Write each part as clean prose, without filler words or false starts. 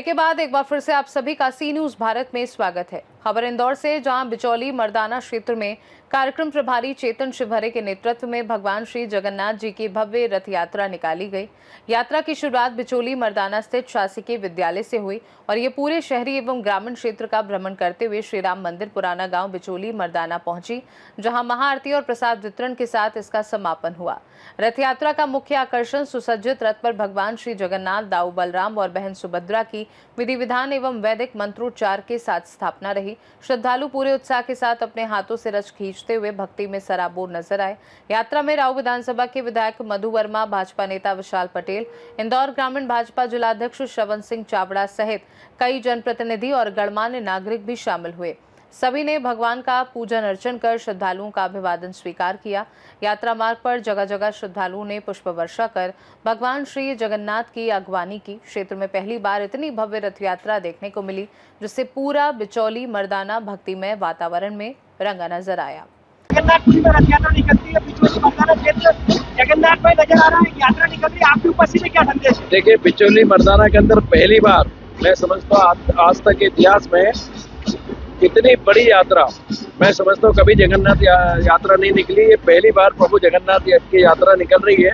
Break के बाद एक बार फिर से आप सभी का सी न्यूज भारत में स्वागत है। खबर इंदौर से, जहां बिचौली मर्दाना क्षेत्र में कार्यक्रम प्रभारी चेतन शिवहरे के नेतृत्व में भगवान श्री जगन्नाथ जी की भव्य रथ यात्रा निकाली गई। यात्रा की शुरुआत बिचौली मर्दाना स्थित शासकीय विद्यालय से हुई और ये पूरे शहरी एवं ग्रामीण क्षेत्र का भ्रमण करते हुए श्री राम मंदिर पुराना गांव बिचौली मर्दाना पहुंची, जहां महाआरती और प्रसाद वितरण के साथ इसका समापन हुआ। रथ यात्रा का मुख्य आकर्षण सुसज्जित रथ पर भगवान श्री जगन्नाथ, दाऊ बलराम और बहन सुभद्रा की विधि विधान एवं वैदिक मंत्रोच्चार के साथ स्थापना रही। श्रद्धालु पूरे उत्साह के साथ अपने हाथों से रथ खींचते हुए भक्ति में सराबोर नजर आए। यात्रा में राऊ विधानसभा के विधायक मधु वर्मा, भाजपा नेता विशाल पटेल, इंदौर ग्रामीण भाजपा जिलाध्यक्ष श्रवण सिंह चावड़ा सहित कई जनप्रतिनिधि और गणमान्य नागरिक भी शामिल हुए। सभी ने भगवान का पूजन अर्चन कर श्रद्धालुओं का अभिवादन स्वीकार किया। यात्रा मार्ग पर जगह जगह श्रद्धालुओं ने पुष्प वर्षा कर भगवान श्री जगन्नाथ की अगवानी की। क्षेत्र में पहली बार इतनी भव्य रथ यात्रा देखने को मिली, जिससे पूरा बिचौली मर्दाना भक्तिमय वातावरण में रंगा नजर आया। जगन्नाथपुरी में रथ यात्रा निकलती है, बिचौली मर्दाना क्षेत्र जगन्नाथ भाई नजर आ रहा है, यात्रा निकल रही है। आपकी उपस्थिति में क्या संदेश है? देखिए, बिचौली मर्दाना के अंदर पहली बार मैं समझता हूँ आज तक के इतिहास में इतनी बड़ी यात्रा मैं समझता हूँ कभी जगन्नाथ यात्रा नहीं निकली। ये पहली बार प्रभु जगन्नाथ की यात्रा निकल रही है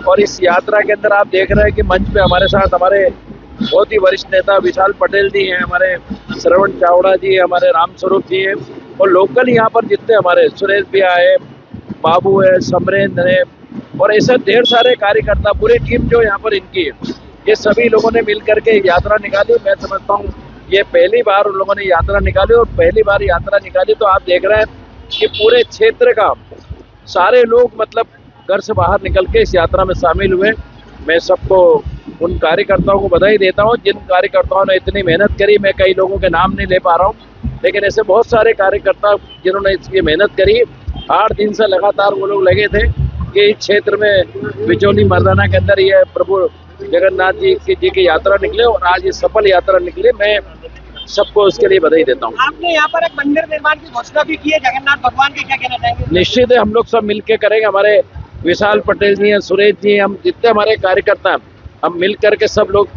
और इस यात्रा के अंदर आप देख रहे हैं कि मंच पे हमारे साथ हमारे बहुत ही वरिष्ठ नेता विशाल पटेल जी हैं, हमारे श्रवण चावड़ा जी, हमारे राम स्वरूप जी हैं और लोकल यहाँ पर जितने हमारे सुरेश भी आए, बाबू है, समरेंद्र है और ऐसे ढेर सारे कार्यकर्ता, पूरी टीम जो यहाँ पर इनकी है, ये सभी लोगों ने मिल करके यात्रा निकाली। मैं समझता हूँ ये पहली बार उन लोगों ने यात्रा निकाली और पहली बार यात्रा निकाली तो आप देख रहे हैं कि पूरे क्षेत्र का सारे लोग मतलब घर से बाहर निकल के इस यात्रा में शामिल हुए। मैं सबको उन कार्यकर्ताओं को बधाई देता हूं जिन कार्यकर्ताओं ने इतनी मेहनत करी। मैं कई लोगों के नाम नहीं ले पा रहा हूं, लेकिन ऐसे बहुत सारे कार्यकर्ता जिन्होंने इसकी मेहनत करी। 8 दिन से लगातार वो लोग लगे थे कि इस क्षेत्र में बिचौली मर्दाना के अंदर ये प्रभु जगन्नाथ जी की यात्रा निकले और आज ये सफल यात्रा निकली। मैं सबको उसके लिए बधाई देता हूँ। आपने यहाँ पर एक मंदिर निर्माण की घोषणा भी की है जगन्नाथ भगवान की, क्या कहना चाहेंगे? निश्चित है, हम लोग सब मिलके करेंगे। हमारे विशाल पटेल जी हैं, सुरेश जी हैं, हम जितने हमारे कार्यकर्ता हैं, हम मिल करके सब लोग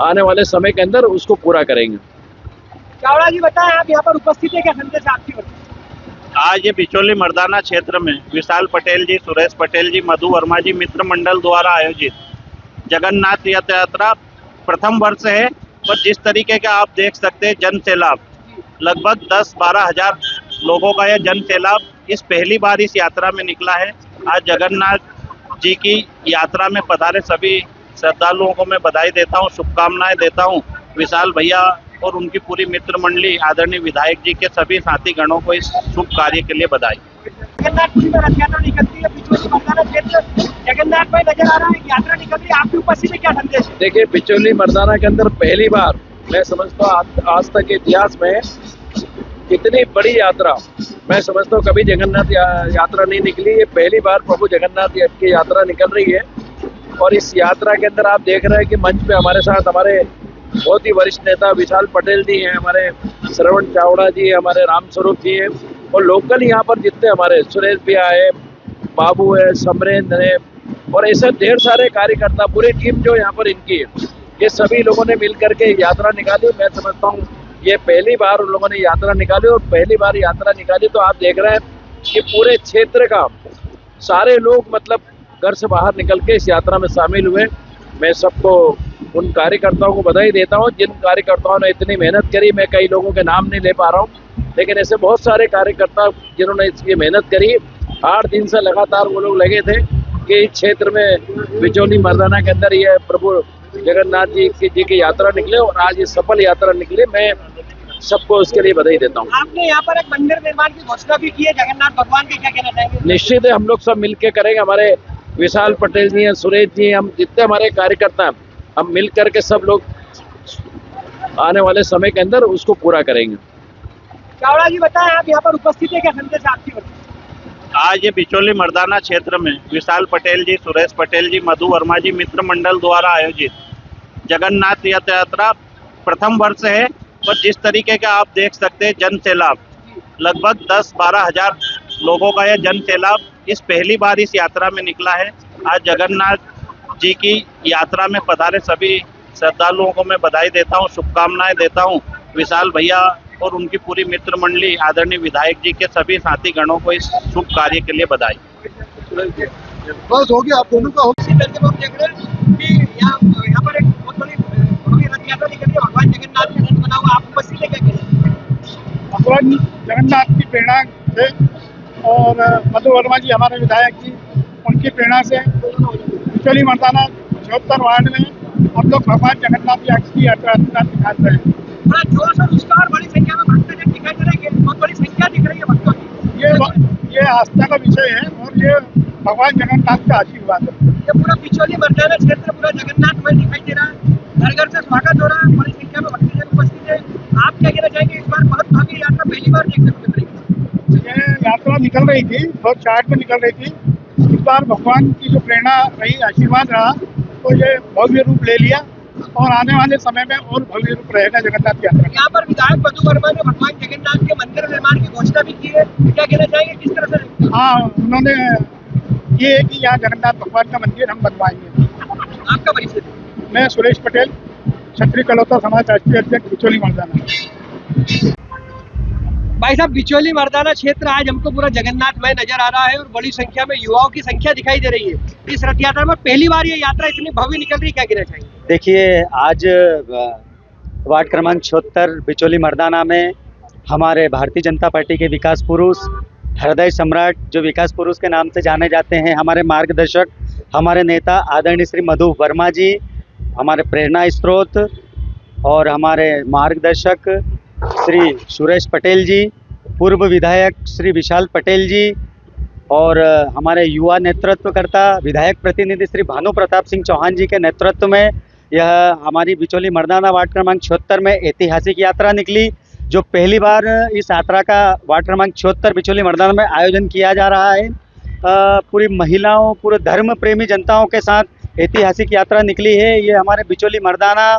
आने वाले समय के अंदर उसको पूरा करेंगे। चावड़ा जी बताएं, आप यहाँ पर उपस्थित है, क्या संदेश आपकी? आज ये बिचौली मर्दाना क्षेत्र में विशाल पटेल जी, सुरेश पटेल जी, मधु वर्मा जी मित्र मंडल द्वारा आयोजित जगन्नाथ रथ यात्रा प्रथम वर्ष है। पर जिस तरीके का आप देख सकते हैं जन सैलाब, लगभग 10-12 हजार लोगों का यह जन सैलाब इस पहली बार इस यात्रा में निकला है। आज जगन्नाथ जी की यात्रा में पधारे सभी श्रद्धालुओं को मैं बधाई देता हूं, शुभकामनाएं देता हूं। विशाल भैया और उनकी पूरी मित्र मंडली, आदरणीय विधायक जी के सभी साथी गणों को इस शुभ कार्य के लिए बधाई। जगन्नाथपुरी में रथ यात्रा निकलती है, बिचौली मर्दाना क्षेत्र जगन्नाथ भाई नजर आ रहा है, यात्रा निकल रही है। आपकी उपस्थिति में क्या संदेश है? देखिए, बिचौली मर्दाना के अंदर पहली बार मैं समझता हूँ आज तक के इतिहास में इतनी बड़ी यात्रा मैं समझता हूँ कभी जगन्नाथ यात्रा नहीं निकली। ये पहली बार प्रभु जगन्नाथ की यात्रा निकल रही है और इस यात्रा के अंदर आप देख रहे हैं कि मंच पे हमारे साथ हमारे बहुत ही वरिष्ठ नेता विशाल पटेल जी हैं, हमारे श्रवण चावड़ा जी, हमारे राम स्वरूप जी हैं और लोकल यहाँ पर जितने हमारे सुरेश भी आए, बाबू है, समरेंद्र है और ऐसे ढेर सारे कार्यकर्ता, पूरी टीम जो यहाँ पर इनकी है, ये सभी लोगों ने मिल करके यात्रा निकाली। मैं समझता हूँ ये पहली बार उन लोगों ने यात्रा निकाली और पहली बार यात्रा निकाली तो आप देख रहे हैं कि पूरे क्षेत्र का सारे लोग मतलब घर से बाहर निकल के इस यात्रा में शामिल हुए। मैं सबको उन कार्यकर्ताओं को बधाई देता हूं जिन कार्यकर्ताओं ने इतनी मेहनत करी। मैं कई लोगों के नाम नहीं ले पा रहा हूं, लेकिन ऐसे बहुत सारे कार्यकर्ता जिन्होंने इसकी मेहनत करी। 8 दिन से लगातार वो लोग लगे थे कि इस क्षेत्र में बिचौली मर्दाना के अंदर ये प्रभु जगन्नाथ जी की यात्रा निकले और आज ये सफल यात्रा निकली। मैं सबको उसके लिए बधाई देता हूँ। आपने यहाँ पर एक मंदिर निर्माण की घोषणा भी की है जगन्नाथ भगवान की, क्या कहना चाहेंगे? निश्चित है, हम लोग सब मिलके करेंगे। हमारे विशाल पटेल जी हैं, सुरेश जी हैं, हम जितने हमारे कार्यकर्ता हैं, हम मिल करके सब लोग आने वाले समय के अंदर उसको पूरा करेंगे। चावड़ा जी बताएं, आप यहाँ पर उपस्थित है, क्या संदेश आपकी? आज ये बिचौली मर्दाना क्षेत्र में विशाल पटेल जी, सुरेश पटेल जी, मधु वर्मा जी मित्र मंडल द्वारा आयोजित जगन्नाथ रथ यात्रा प्रथम वर्ष है। पर जिस तरीके का आप देख सकते हैं जन सैलाब, लगभग 10-12 हजार लोगों का यह जन सैलाब इस पहली बार इस यात्रा में निकला है। आज जगन्नाथ जी की यात्रा में पधारे सभी श्रद्धालुओं को मैं बधाई देता हूँ, शुभकामनाएं देता हूँ। विशाल भैया और उनकी पूरी मित्र मंडली, आदरणीय विधायक जी के सभी साथी गणों को इस शुभ कार्य के लिए बधाई। बस हो गया, आप दोनों का हो इसी तरीके से हम देख रहे हैं कि यहाँ पर एक बहुत बड़ी भव्य रथ यात्रा निकल रही है, भगवान जगन्नाथ का रथ बना हुआ, आप उपस्थित है क्या करें? भगवान जगन्नाथ की प्रेरणा से और मधु वर्मा जी हमारे विधायक जी, उनकी प्रेरणा से बिचौली मर्दाना 76 वार्ड में हम लोग भगवान जगन्नाथ की यात्रा निकाल रहे हैं। बड़ा जोश और उत्साह, बड़ी संख्या में भक्तजन दिखाई दे रहे हैं, बहुत बड़ी संख्या दिख रही है भक्तों की। ये आस्था का विषय है और ये भगवान जगन्नाथ का आशीर्वाद है। ये पूरा बिचौली मर्दाना क्षेत्र पूरा जगन्नाथमय दिखाई दे रहा है, घर घर से स्वागत हो रहा है, बड़ी संख्या में भक्तजन उपस्थित है। आप क्या कहना चाहेंगे, इस बार बहुत भव्य यात्रा पहली बार देखने को मिल रही है? ये यात्रा निकल रही थी, बहुत चार्ट में निकल रही थी। इस बार भगवान की जो प्रेरणा रही, आशीर्वाद रहा, तो ये भव्य रूप ले लिया और आने वाले समय में और भव्य रूप रहेगा जगन्नाथ यात्रा। यहाँ पर विधायक मधु वर्मा ने भगवान जगन्नाथ के मंदिर निर्माण की घोषणा भी की है, क्या कहना चाहेंगे, किस तरह से? हाँ, उन्होंने ये है कि यहाँ जगन्नाथ भगवान का मंदिर हम बनवाएंगे। आपका परिचय? मैं सुरेश पटेल, क्षत्रिय कलौता समाज राष्ट्रीय अध्यक्ष, बिचौली मर्दाना। भाई साहब, बिचौली मर्दाना क्षेत्र आज हमको पूरा जगन्नाथमय नजर आ रहा है और बड़ी संख्या में युवाओं की संख्या दिखाई दे रही है। इस रथ यात्रा में पहली बार ये यात्रा इतनी भव्य निकल रही है, क्या कहना चाहेंगे? देखिए, आज वार्ड क्रमांक 76 बिचौली मर्दाना में हमारे भारतीय जनता पार्टी के विकास पुरुष, हृदय सम्राट, जो विकास पुरुष के नाम से जाने जाते हैं, हमारे मार्गदर्शक, हमारे नेता आदरणीय श्री मधु वर्मा जी, हमारे प्रेरणा स्रोत, और हमारे मार्गदर्शक श्री सुरेश पटेल जी, पूर्व विधायक श्री विशाल पटेल जी, और हमारे युवा नेतृत्वकर्ता विधायक प्रतिनिधि श्री भानु प्रताप सिंह चौहान जी के नेतृत्व में यह हमारी बिचौली मर्दाना वार्ड क्रमांक 76 में ऐतिहासिक यात्रा निकली, जो पहली बार इस यात्रा का वार्ड क्रमांक 76 बिचौली मर्दाना में आयोजन किया जा रहा है। पूरी महिलाओं, पूरे धर्म प्रेमी जनताओं के साथ ऐतिहासिक यात्रा निकली है। ये हमारे बिचौली मर्दाना,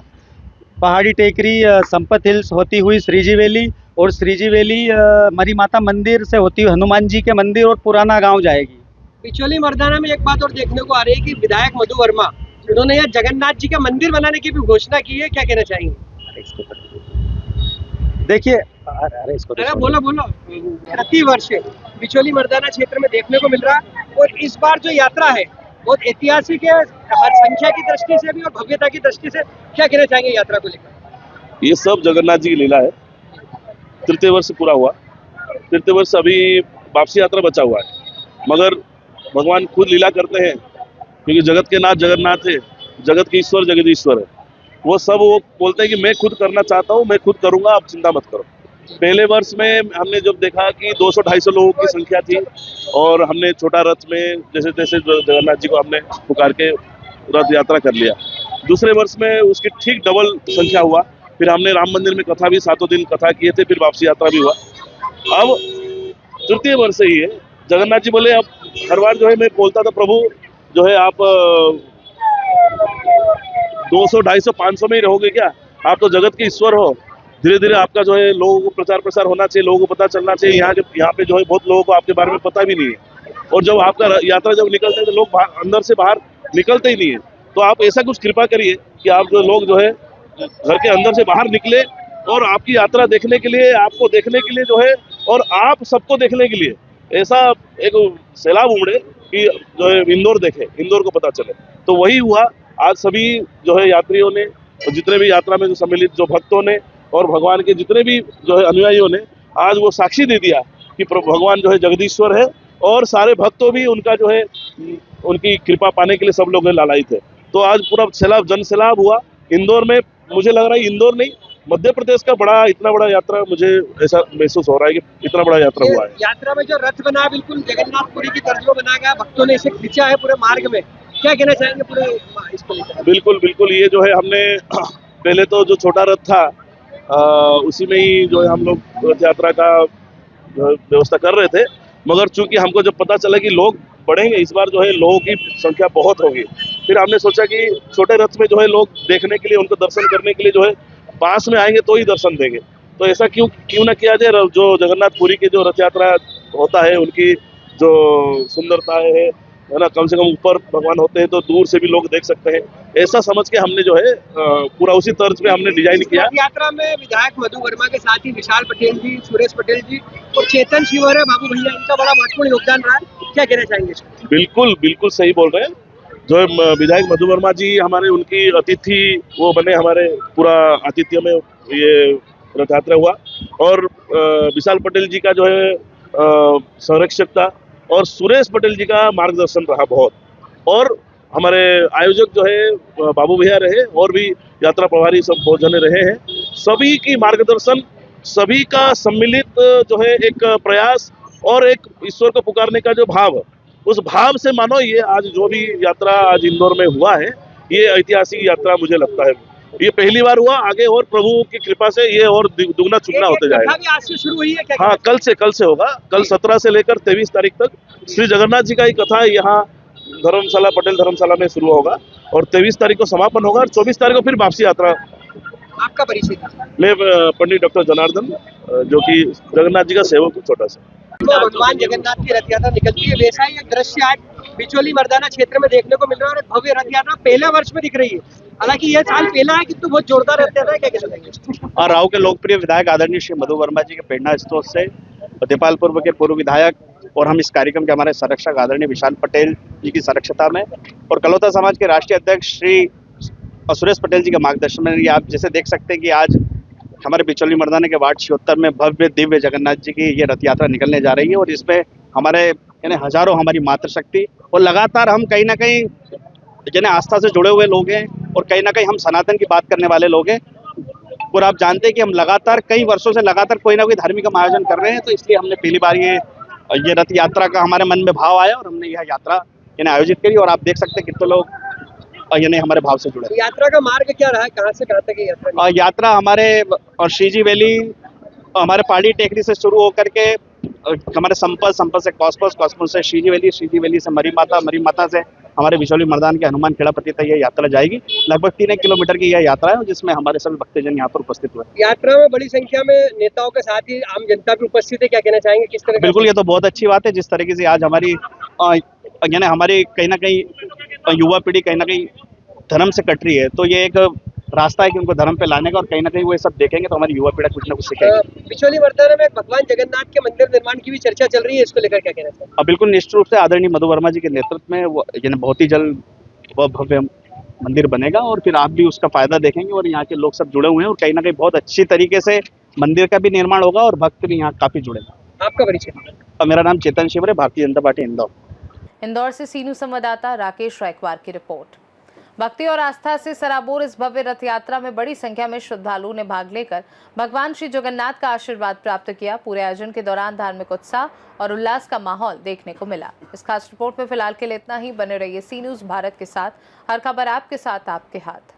पहाड़ी टेकरी, संपत हिल्स होती हुई श्रीजी वैली और श्रीजी वैली मरी माता मंदिर से होती हुई हनुमान जी के मंदिर और पुराना गांव जाएगी। बिचौली मर्दाना में एक बात और देखने को आ रही है कि विधायक मधु वर्मा, उन्होंने यहाँ जगन्नाथ जी का मंदिर बनाने की भी घोषणा की है, क्या कहना चाहेंगे? देखिए, बोलो प्रति वर्ष बिचौली मर्दाना क्षेत्र में देखने को मिल रहा है और इस बार जो यात्रा है बहुत ऐतिहासिक है, हर संख्या की दृष्टि से भी और भव्यता की दृष्टि से, क्या कहना चाहेंगे यात्रा को लेकर? ये सब जगन्नाथ जी की लीला है। तृतीय वर्ष पूरा हुआ, तृतीय वर्ष अभी वापसी यात्रा बचा हुआ है, मगर भगवान खुद लीला करते हैं, क्योंकि जगत के नाथ जगन्नाथ है, जगत के ईश्वर जगदीश्वर है। वो बोलते हैं कि मैं खुद करना चाहता हूँ, मैं खुद करूँगा, आप चिंता मत करो। पहले वर्ष में हमने जब देखा कि 200-250 लोगों की संख्या थी और हमने छोटा रथ में जैसे तैसे जगन्नाथ जी को हमने पुकार के रथ यात्रा कर लिया। दूसरे वर्ष में उसकी ठीक डबल संख्या हुआ, फिर हमने राम मंदिर में कथा भी 7 दिन कथा किए थे, फिर वापसी यात्रा भी हुआ। अब तृतीय वर्ष ही है, जगन्नाथ जी बोले, अब हर बार जो है मैं बोलता था, प्रभु जो है आप 200, 250, 500 में ही रहोगे क्या? आप तो जगत के ईश्वर हो, धीरे धीरे आपका जो है लोगों को प्रचार प्रसार होना चाहिए, लोगों को पता चलना चाहिए। यहाँ पे जो है बहुत लोगों को आपके बारे में पता भी नहीं है, और जब आपका यात्रा जब निकलते हैं तो लोग अंदर से बाहर निकलते ही नहीं है। तो आप ऐसा कुछ कृपा करिए कि आप जो लोग जो है घर के अंदर से बाहर निकले और आपकी यात्रा देखने के लिए, आपको देखने के लिए जो है, और आप सबको देखने के लिए ऐसा एक सैलाब उमड़े कि जो है इंदौर देखे, इंदौर को पता चले। तो वही हुआ। आज सभी जो है यात्रियों ने, जितने भी यात्रा में जो सम्मिलित जो भक्तों ने और भगवान के जितने भी जो है अनुयायियों ने, आज वो साक्षी दे दिया कि भगवान जो है जगदीश्वर है, और सारे भक्तों भी उनका जो है उनकी कृपा पाने के लिए सब लोग लालायित थे। तो आज पूरा सैलाब, जन सैलाब हुआ इंदौर में। मुझे लग रहा है इंदौर नहीं, मध्य प्रदेश का इतना बड़ा यात्रा, मुझे ऐसा महसूस हो रहा है कि इतना बड़ा यात्रा हुआ है। यात्रा में जो रथ बना बिल्कुल जगन्नाथपुरी की तर्ज में बना गया, भक्तों ने इसे खींचा है पूरे मार्ग में, क्या कहना चाहेंगे पूरे इसको लेकर? बिल्कुल ये जो है हमने पहले तो जो छोटा रथ था उसी में ही जो है हम लोग रथ यात्रा का व्यवस्था कर रहे थे, मगर चूंकि हमको जब पता चला कि लोग बढ़ेंगे, इस बार जो है लोगों की संख्या बहुत होगी, फिर हमने सोचा कि छोटे रथ में जो है लोग देखने के लिए, उनको दर्शन करने के लिए जो है पास में आएंगे तो ही दर्शन देंगे। तो ऐसा क्यों ना किया जाए, जो जगन्नाथपुरी की जो रथ यात्रा होता है उनकी जो सुंदरता है है ना, कम से कम ऊपर भगवान होते हैं तो दूर से भी लोग देख सकते हैं, ऐसा समझ के हमने जो है पूरा उसी तर्ज पे हमने डिजाइन किया। रथ यात्रा में विधायक मधु वर्मा के साथ ही विशाल पटेल जी, सुरेश पटेल जी और चेतन शिवहरे, बाबू भैया, इनका बड़ा महत्वपूर्ण योगदान रहा है, क्या कहना चाहेंगे? बिल्कुल बिल्कुल सही बोल रहे हैं। जो है विधायक मधु वर्मा जी हमारे, उनकी अतिथि वो बने, हमारे पूरा आतिथ्य में ये रथ यात्रा हुआ। और विशाल पटेल जी का जो है संरक्षक था, और सुरेश पटेल जी का मार्गदर्शन रहा बहुत, और हमारे आयोजक जो है बाबू भैया रहे, और भी यात्रा प्रभारी सब बहुत जने रहे हैं। सभी की मार्गदर्शन, सभी का सम्मिलित जो है एक प्रयास और एक ईश्वर को पुकारने का जो भाव, उस भाव से मानो ये आज जो भी यात्रा आज इंदौर में हुआ है, ये ऐतिहासिक यात्रा मुझे लगता है। ये पहली बार हुआ, आगे और प्रभु की कृपा से ये और दुगना चुगना होते जाएगा। कथा भी आज से शुरू हुई है क्या? हाँ, कल से होगा। कल 17 से लेकर 23 तारीख तक श्री जगन्नाथ जी का ही कथा यहाँ धर्मशाला, पटेल धर्मशाला में शुरू होगा, और 23 तारीख को समापन होगा, और 24 तारीख को फिर वापसी यात्रा। आपका परिचय दीजिए। मैं पंडित डॉक्टर जनार्दन, जो कि जगन्नाथ जी का सेवक हूँ, छोटा सा। भगवान जगन्नाथ की रथ यात्रा निकलती है, वैसा ही एक दृश्य आज बिचौली मर्दाना क्षेत्र में देखने को मिल रहा है, और एक भव्य रथ यात्रा पहले वर्ष में दिख रही है। हालांकि यह साल पहला है, किंतु बहुत जोरदार रथ यात्रा है, क्या कहना चाहेंगे? और राव के लोकप्रिय विधायक आदरणीय श्री मधु वर्मा जी के प्रेरणा स्रोत से देपाल पूर्व के पूर्व विधायक, और हम इस कार्यक्रम के हमारे संरक्षक आदरणीय विशाल पटेल जी की संरक्षता में, और कलौता समाज के राष्ट्रीय अध्यक्ष श्री सुरेश पटेल जी के मार्गदर्शन में, ये आप जैसे देख सकते हैं कि आज हमारे बिचौली मर्दाना के वार्ड 76 में भव्य दिव्य जगन्नाथ जी की ये रथ यात्रा निकलने जा रही है। और इसमें हमारे यानी हजारों हमारी मातृशक्ति, और लगातार हम कहीं ना कहीं यानी आस्था से जुड़े हुए लोग हैं, और कहीं ना कहीं हम सनातन की बात करने वाले लोग हैं। और आप जानते हैं कि हम लगातार कई वर्षों से लगातार कोई ना कोई धार्मिक हम आयोजन कर रहे हैं, तो इसलिए हमने पहली बार ये रथ यात्रा का हमारे मन में भाव आया, और हमने यह यात्रा यानी आयोजित करी। और आप देख सकते हैं कितने लोग यानी हमारे भाव से जुड़े। यात्रा का मार्ग क्या रहा है, कहाँ से कहाँ तक यात्रा? यात्रा हमारे और श्रीजी वैली, हमारे पहाड़ी टेकरी से शुरू होकर के हमारे संपत से कॉस्मोस से श्रीजी वैली से मरी माता से हमारे बिचौली मर्दान के हनुमान खेड़ा प्रति तक यह यात्रा जाएगी। लगभग 3 किलोमीटर की यह यात्रा है, जिसमें हमारे सभी भक्तजन यहाँ पर उपस्थित हुए। यात्रा में बड़ी संख्या में नेताओं के साथ ही आम जनता भी उपस्थित है, क्या कहना चाहेंगे, किस तरह? बिल्कुल, ये तो बहुत अच्छी बात है। जिस तरीके से आज हमारी यानी हमारी कहीं ना कहीं युवा पीढ़ी कहीं ना कहीं धर्म से कट रही है, तो ये एक रास्ता है कि उनको धर्म पे लाने का, और कहीं ना कहीं वो ये सब देखेंगे तो हमारी युवा पीढ़ी कुछ ना कुछ सीखेगी। बिचौली मर्दाना में भगवान जगन्नाथ के मंदिर निर्माण की भी चर्चा चल रही है, इसको लेकर क्या कहना चाहिए? बिल्कुल निश्चित रूप से आदरणीय मधु वर्मा जी के नेतृत्व में वो यानी बहुत ही जल्द वह भव्य मंदिर बनेगा, और फिर आप भी उसका फायदा देखेंगे। और यहाँ के लोग सब जुड़े हुए हैं, और कहीं ना कहीं बहुत अच्छी तरीके से मंदिर का भी निर्माण होगा, और भक्त भी यहाँ काफी जुड़े हैं। आपका परिचय? मेरा नाम चेतन शिवहरे, भारतीय जनता पार्टी इंदौर। इंदौर से सीनू संवाददाता राकेश रायकवार की रिपोर्ट। भक्ति और आस्था से सराबोर इस भव्य रथ यात्रा में बड़ी संख्या में श्रद्धालुओं ने भाग लेकर भगवान श्री जगन्नाथ का आशीर्वाद प्राप्त किया। पूरे आयोजन के दौरान धार्मिक उत्साह और उल्लास का माहौल देखने को मिला। इस खास रिपोर्ट में फिलहाल के लिए इतना ही। बने रहिए सी न्यूज़ भारत के साथ। हर खबर आपके साथ, आपके हाथ।